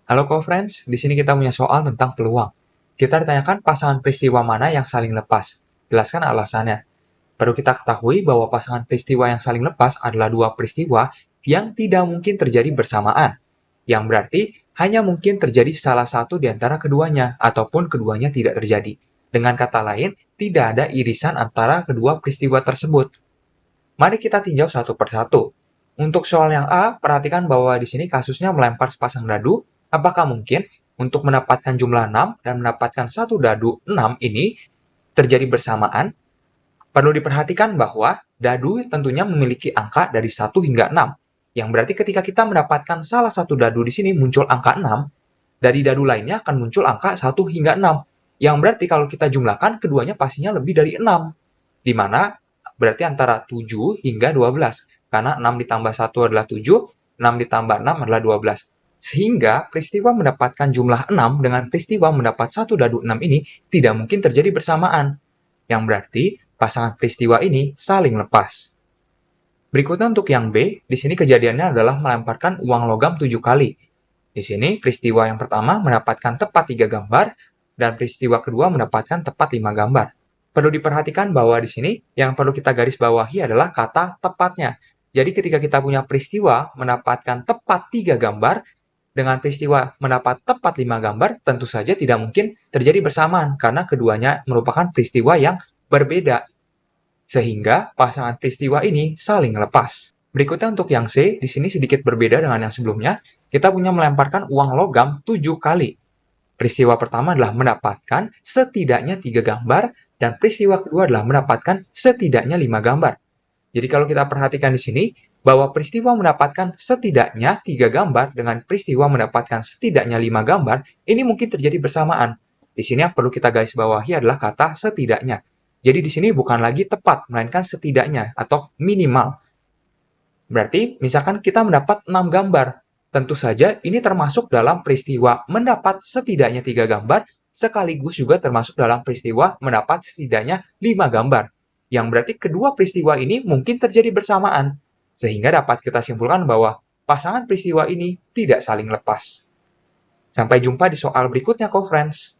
Halo co-friends, di sini kita punya soal tentang peluang. Kita ditanyakan pasangan peristiwa mana yang saling lepas. Jelaskan alasannya. Perlu kita ketahui bahwa pasangan peristiwa yang saling lepas adalah dua peristiwa yang tidak mungkin terjadi bersamaan. Yang berarti hanya mungkin terjadi salah satu di antara keduanya, ataupun keduanya tidak terjadi. Dengan kata lain, tidak ada irisan antara kedua peristiwa tersebut. Mari kita tinjau satu persatu. Untuk soal yang A, perhatikan bahwa di sini kasusnya melempar sepasang dadu. Apakah mungkin untuk mendapatkan jumlah 6 dan mendapatkan satu dadu 6 ini terjadi bersamaan? Perlu diperhatikan bahwa dadu tentunya memiliki angka dari 1 hingga 6. Yang berarti ketika kita mendapatkan salah satu dadu di sini muncul angka 6, dari dadu lainnya akan muncul angka 1 hingga 6. Yang berarti kalau kita jumlahkan keduanya pastinya lebih dari 6. Di mana berarti antara 7 hingga 12. Karena 6 ditambah 1 adalah 7, 6 ditambah 6 adalah 12. Sehingga peristiwa mendapatkan jumlah 6 dengan peristiwa mendapat satu dadu 6 ini tidak mungkin terjadi bersamaan. Yang berarti pasangan peristiwa ini saling lepas. Berikutnya untuk yang B, di sini kejadiannya adalah melemparkan uang logam 7 kali. Di sini peristiwa yang pertama mendapatkan tepat 3 gambar, dan peristiwa kedua mendapatkan tepat 5 gambar. Perlu diperhatikan bahwa di sini yang perlu kita garis bawahi adalah kata tepatnya. Jadi ketika kita punya peristiwa mendapatkan tepat 3 gambar, dengan peristiwa mendapat tepat 5 gambar, tentu saja tidak mungkin terjadi bersamaan karena keduanya merupakan peristiwa yang berbeda. Sehingga pasangan peristiwa ini saling lepas. Berikutnya untuk yang C, di sini sedikit berbeda dengan yang sebelumnya. Kita punya melemparkan uang logam 7 kali. Peristiwa pertama adalah mendapatkan setidaknya 3 gambar, dan peristiwa kedua adalah mendapatkan setidaknya 5 gambar. Jadi kalau kita perhatikan di sini, bahwa peristiwa mendapatkan setidaknya 3 gambar dengan peristiwa mendapatkan setidaknya 5 gambar, ini mungkin terjadi bersamaan. Di sini yang perlu kita garis bawahi adalah kata setidaknya. Jadi di sini bukan lagi tepat, melainkan setidaknya atau minimal. Berarti misalkan kita mendapat 6 gambar. Tentu saja ini termasuk dalam peristiwa mendapat setidaknya 3 gambar, sekaligus juga termasuk dalam peristiwa mendapat setidaknya 5 gambar. Yang berarti kedua peristiwa ini mungkin terjadi bersamaan. Sehingga dapat kita simpulkan bahwa pasangan peristiwa ini tidak saling lepas. Sampai jumpa di soal berikutnya, co-friends.